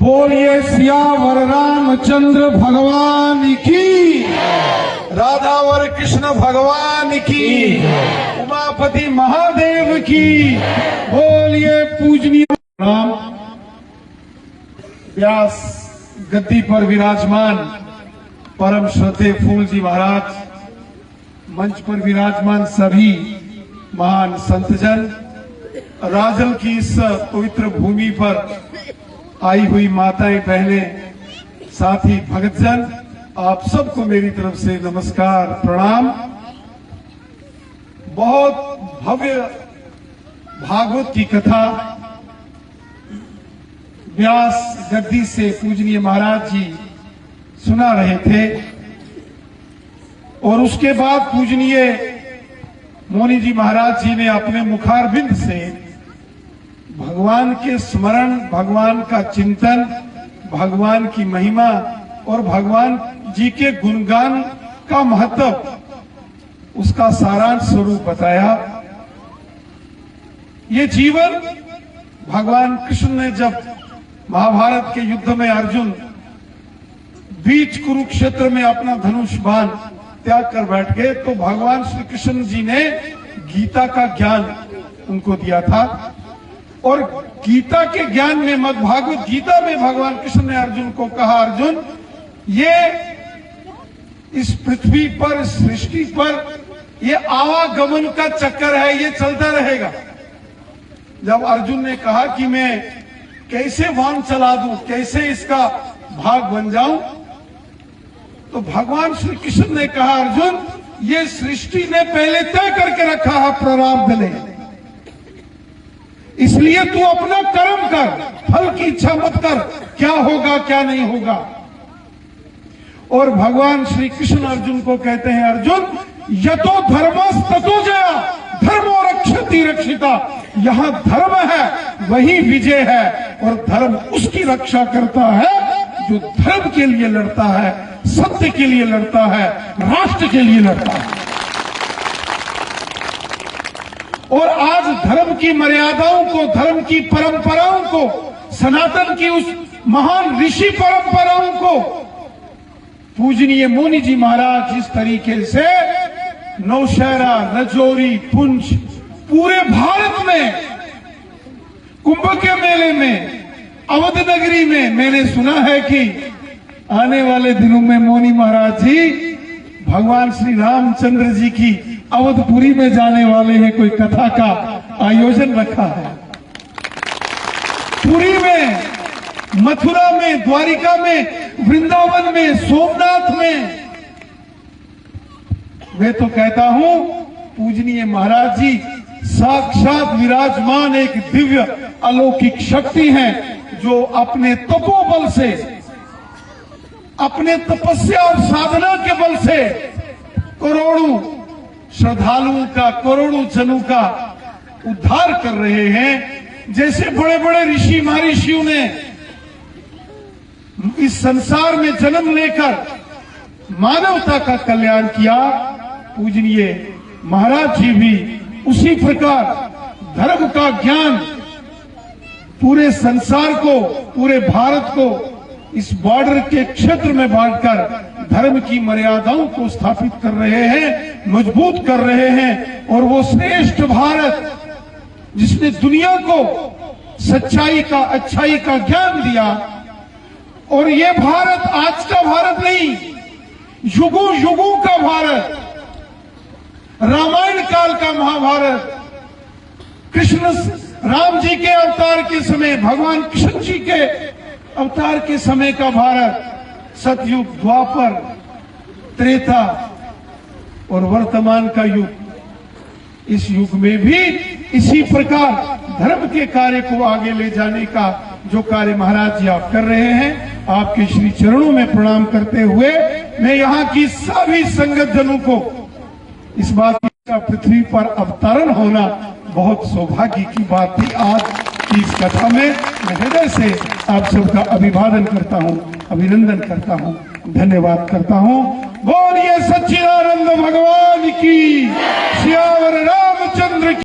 बोलिए सियावर रामचंद्र भगवान की, राधावर कृष्ण भगवान की, उमापति महादेव की। बोलिए पूजनीय राम। व्यास गद्दी पर विराजमान परम श्रद्धेय फूल जी महाराज, मंच पर विराजमान सभी महान संतजन, राजल की इस पवित्र भूमि पर आई हुई माताएं बहनें, साथ ही भक्तजन, आप सबको मेरी तरफ से नमस्कार प्रणाम। बहुत भव्य भागवत की कथा व्यास गद्दी से पूजनीय महाराज जी सुना रहे थे और उसके बाद पूजनीय मोनी जी महाराज जी ने अपने मुखारबिंद से भगवान के स्मरण, भगवान का चिंतन, भगवान की महिमा और भगवान जी के गुणगान का महत्व, उसका सारांश स्वरूप बताया। ये जीवन भगवान कृष्ण ने जब महाभारत के युद्ध में अर्जुन बीच कुरुक्षेत्र में अपना धनुष बाण त्याग कर बैठ गए, तो भगवान श्री कृष्ण जी ने गीता का ज्ञान उनको दिया था और गीता के ज्ञान में, मद्भागवत गीता में भगवान कृष्ण ने अर्जुन को कहा, अर्जुन ये इस पृथ्वी पर, सृष्टि पर ये आवागमन का चक्कर है, ये चलता रहेगा। जब अर्जुन ने कहा कि मैं कैसे वाहन चला दूं, कैसे इसका भाग बन जाऊं, तो भगवान श्री कृष्ण ने कहा, अर्जुन ये सृष्टि ने पहले तय करके रखा है प्रारब्ध ने, इसलिए तू अपना कर्म कर, फल की इच्छा मत कर, क्या होगा क्या नहीं होगा। और भगवान श्री कृष्ण अर्जुन को कहते हैं, अर्जुन यतो धर्मस् ततो जया, धर्मो रक्षति रक्षिता, यहां धर्म है वही विजय है और धर्म उसकी रक्षा करता है जो धर्म के लिए लड़ता है, सत्य के लिए लड़ता है, राष्ट्र के लिए लड़ता है। और आज धर्म की मर्यादाओं को, धर्म की परंपराओं को, सनातन की उस महान ऋषि परंपराओं को पूजनीय मोनी जी महाराज जिस तरीके से नौशहरा, रजौरी, पुंछ, पूरे भारत में कुंभ के मेले में, अवध नगरी में, मैंने सुना है कि आने वाले दिनों में मोनी महाराज जी भगवान श्री रामचंद्र जी की अवधपुरी में जाने वाले हैं, कोई कथा का आयोजन रखा है। पुरी में, मथुरा में, द्वारिका में, वृंदावन में, सोमनाथ में। मैं तो कहता हूं पूजनीय महाराज जी साक्षात विराजमान एक दिव्य अलौकिक शक्ति हैं, जो अपने तपोबल से, अपने तपस्या और साधना के बल से करोड़ों श्रद्धालुओं का, करोड़ों जनों का उद्धार कर रहे हैं। जैसे बड़े बड़े ऋषि महर्षियों ने इस संसार में जन्म लेकर मानवता का कल्याण किया, पूजनीय महाराज जी भी उसी प्रकार धर्म का ज्ञान पूरे संसार को, पूरे भारत को इस बॉर्डर के क्षेत्र में बांटकर धर्म की मर्यादाओं को स्थापित कर रहे हैं, मजबूत कर रहे हैं। और वो श्रेष्ठ भारत जिसने दुनिया को सच्चाई का, अच्छाई का ज्ञान दिया, और ये भारत आज का भारत नहीं, युगों युगों का भारत, रामायण काल का महाभारत, कृष्ण राम जी के अवतार के समय, भगवान कृष्ण जी के अवतार के समय का भारत, सतयुग, द्वापर, त्रेता और वर्तमान का युग। इस युग में भी इसी प्रकार धर्म के कार्य को आगे ले जाने का जो कार्य महाराज जी आप कर रहे हैं, आपके श्री चरणों में प्रणाम करते हुए मैं यहाँ की सभी संगत जनों को इस बात का पृथ्वी पर अवतरण होना बहुत सौभाग्य की बात थी। आज की इस कथा में मैं हृदय से आप सबका अभिवादन करता हूं, अभिनंदन करता हूं, धन्यवाद करता हूं। बोलिए सच्चिदानंद भगवान की, सियावर रामचंद्र की।